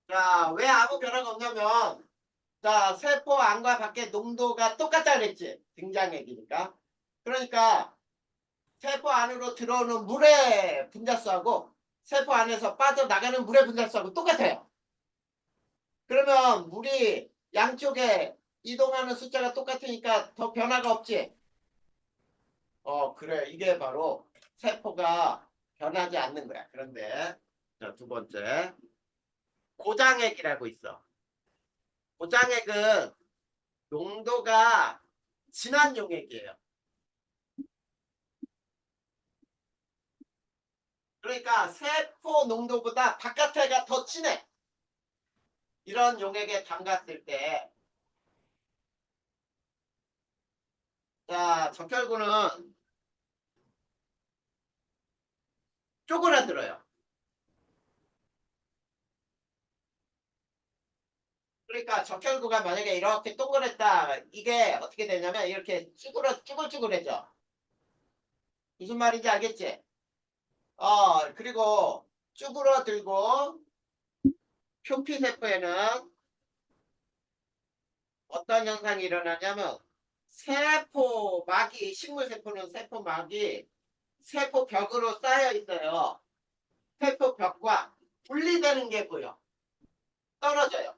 자, 왜 아무 변화가 없냐면 자, 세포 안과 밖의 농도가 똑같다 그랬지. 등장액이니까. 그러니까 세포 안으로 들어오는 물의 분자수하고 세포 안에서 빠져나가는 물의 분자수하고 똑같아요. 그러면 물이 양쪽에 이동하는 숫자가 똑같으니까 더 변화가 없지. 그래. 이게 바로 세포가 변하지 않는 거야. 그런데 자, 두 번째 고장액이라고 있어. 고장액은 농도가 진한 용액이에요. 그러니까 세포 농도보다 바깥에가 더 진해. 이런 용액에 담갔을 때, 자, 적혈구는 쪼그라들어요. 그러니까 적혈구가 만약에 이렇게 동그랬다, 이게 어떻게 되냐면 이렇게 쭈글쭈글해져. 무슨 말인지 알겠지? 그리고 쭈그러들고 표피세포에는 어떤 현상이 일어나냐면 세포막이, 식물세포는 세포막이 세포벽으로 쌓여 있어요. 세포벽과 분리되는 게 보여. 떨어져요.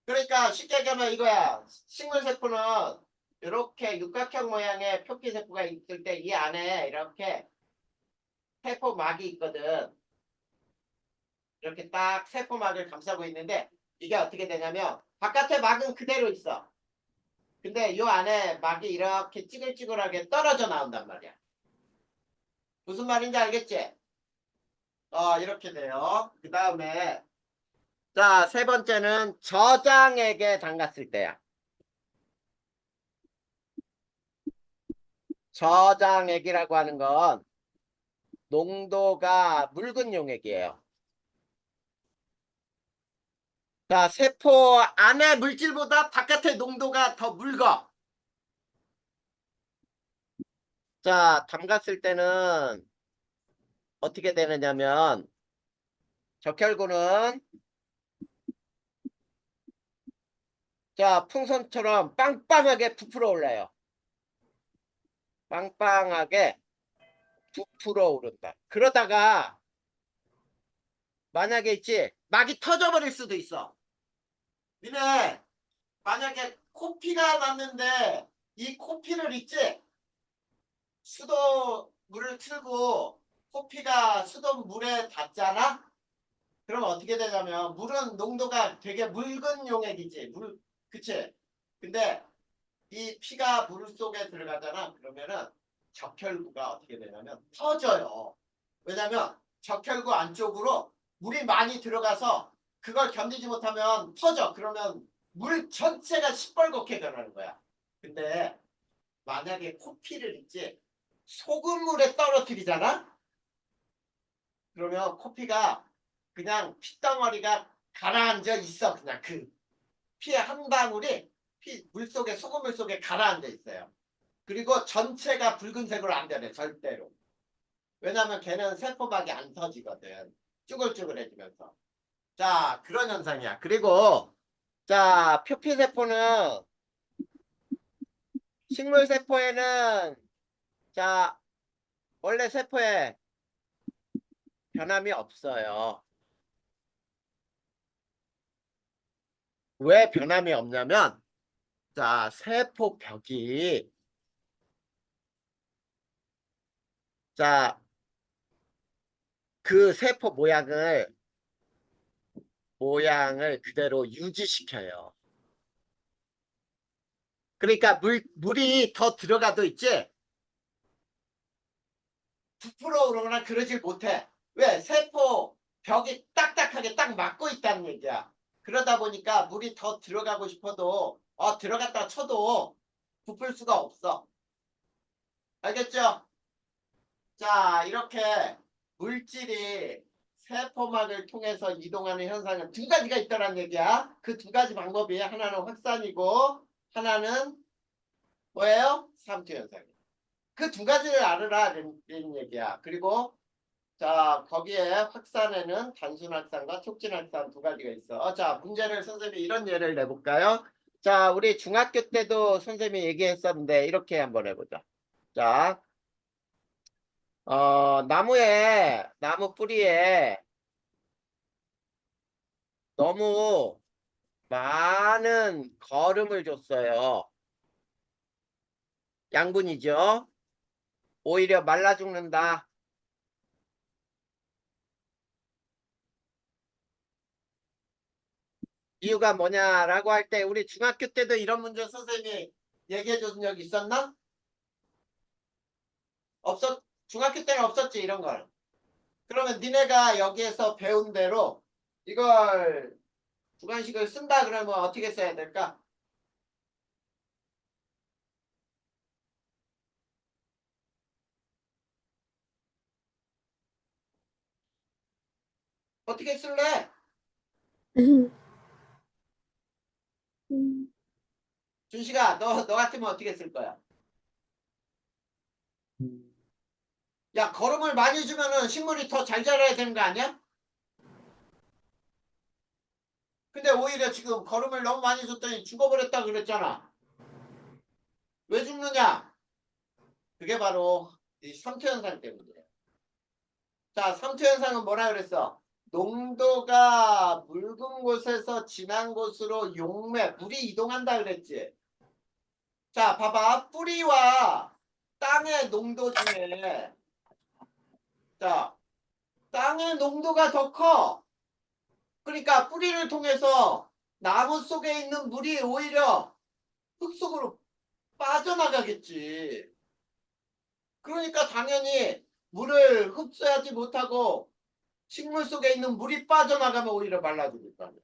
그러니까 쉽게 얘기하면 이거야. 식물세포는 이렇게 육각형 모양의 표피세포가 있을 때 이 안에 이렇게 세포막이 있거든. 이렇게 딱 세포막을 감싸고 있는데 이게 어떻게 되냐면 바깥에 막은 그대로 있어. 근데 이 안에 막이 이렇게 찌글찌글하게 떨어져 나온단 말이야. 무슨 말인지 알겠지? 이렇게 돼요. 그 다음에 자, 세 번째는 저장액에 담갔을 때야. 저장액이라고 하는 건 농도가 묽은 용액이에요. 자, 세포 안의 물질보다 바깥의 농도가 더 묽어. 자, 담갔을 때는 어떻게 되느냐면 적혈구는 자, 풍선처럼 빵빵하게 부풀어 올라요. 빵빵하게 부풀어 오른다. 그러다가 만약에 있지 막이 터져버릴 수도 있어. 니네 만약에 코피가 났는데 이 코피를 있지 수도 물을 틀고 코피가 수도 물에 닿잖아. 그러면 어떻게 되냐면 물은 농도가 되게 묽은 용액이지. 그치? 근데 이 피가 물 속에 들어가잖아. 그러면은 적혈구가 어떻게 되냐면 터져요. 왜냐면 적혈구 안쪽으로 물이 많이 들어가서 그걸 견디지 못하면 터져. 그러면 물 전체가 시뻘겋게 변하는 거야. 근데 만약에 코피를 있지 소금물에 떨어뜨리잖아. 그러면 코피가 그냥 핏덩어리가 가라앉아 있어. 그냥 그 피의 한 방울이 물속에 소금물 속에 가라앉아 있어요. 그리고 전체가 붉은색으로 안 변해 절대로. 왜냐하면 걔는 세포막이 안 터지거든. 쭈글쭈글해지면서. 자, 그런 현상이야. 그리고 자, 표피세포는 식물세포에는 자, 원래 세포에 변함이 없어요. 왜 변함이 없냐면 자, 세포벽이 자, 그 세포 모양을 그대로 유지시켜요. 그러니까 물이 더 들어가도 있지 부풀어 오르거나 그러질 못해. 왜? 세포 벽이 딱딱하게 딱 막고 있다는 얘기야. 그러다 보니까 물이 더 들어가고 싶어도 들어갔다 쳐도 부풀 수가 없어. 알겠죠? 자, 이렇게 물질이 세포막을 통해서 이동하는 현상은 두 가지가 있다는 얘기야. 그 두 가지 방법이 하나는 확산이고 하나는 뭐예요? 삼투 현상이야. 그 두 가지를 알으라는 얘기야. 그리고 자, 거기에 확산에는 단순 확산과 촉진 확산 두 가지가 있어. 자, 문제를 선생님이 이런 예를 내볼까요? 자, 우리 중학교 때도 선생님이 얘기했었는데 이렇게 한번 해보자. 자, 나무 뿌리에 너무 많은 거름을 줬어요. 양분이죠. 오히려 말라 죽는다. 이유가 뭐냐라고 할 때 우리 중학교 때도 이런 문제 선생님이 얘기해 준 적 있었나? 중학교 때는 없었지 이런 걸. 그러면 니네가 여기에서 배운 대로 이걸 주관식을 쓴다 그러면 어떻게 써야 될까? 어떻게 쓸래? 음, 준식아, 너 같으면 어떻게 쓸 거야? 음, 야, 거름을 많이 주면은 식물이 더 잘 자라야 되는 거 아니야? 근데 오히려 지금 거름을 너무 많이 줬더니 죽어버렸다 그랬잖아. 왜 죽느냐? 그게 바로 이 삼투현상 때문이에요. 자, 삼투현상은 뭐라 그랬어? 농도가 묽은 곳에서 진한 곳으로 물이 이동한다 그랬지. 자, 봐봐. 뿌리와 땅의 농도 중에 자, 땅의 농도가 더 커. 그러니까 뿌리를 통해서 나무 속에 있는 물이 오히려 흙 속으로 빠져나가겠지. 그러니까 당연히 물을 흡수하지 못하고 식물 속에 있는 물이 빠져나가면 오히려 말라 죽을 거 아니야.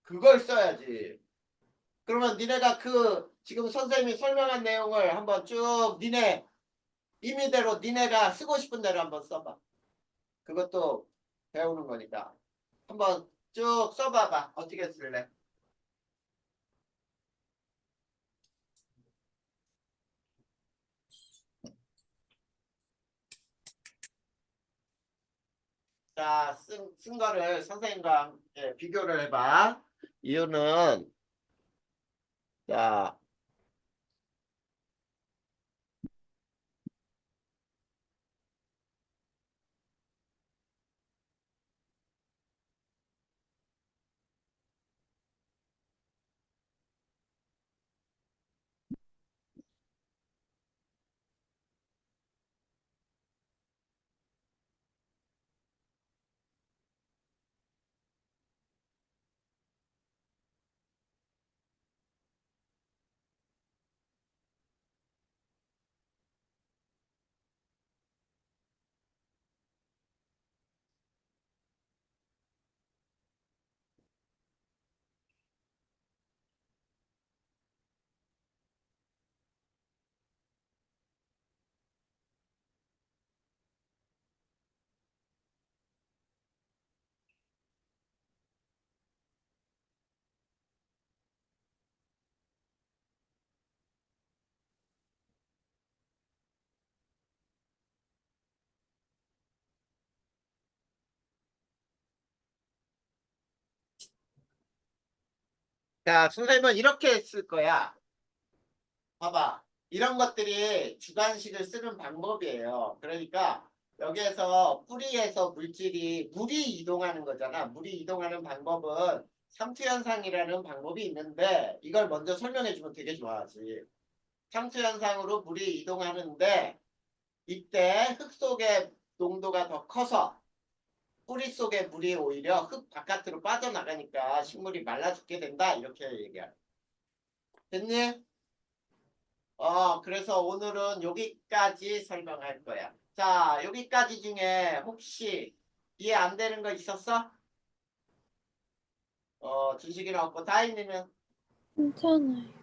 그걸 써야지. 그러면 니네가 그 지금 선생님이 설명한 내용을 한번 쭉 니네 임의대로 니네가 쓰고 싶은 대로 한번 써봐. 그것도 배우는 거니까. 한번 쭉 써봐봐. 어떻게 쓸래? 자, 쓴 거를 선생님과 함께 비교를 해봐. 이유는, 자, 자, 선생님은 이렇게 쓸 거야. 봐봐. 이런 것들이 주관식을 쓰는 방법이에요. 그러니까 여기에서 뿌리에서 물이 이동하는 거잖아. 물이 이동하는 방법은 삼투현상이라는 방법이 있는데 이걸 먼저 설명해 주면 되게 좋아하지. 삼투현상으로 물이 이동하는데 이때 흙 속의 농도가 더 커서 뿌리 속의 물이 오히려 흙 바깥으로 빠져나가니까 식물이 말라 죽게 된다. 이렇게 얘기해. 됐니? 그래서 오늘은 여기까지 설명할 거야. 자, 여기까지 중에 혹시 이해 안 되는 거 있었어? 준식이는 없고 다인이는 괜찮아요.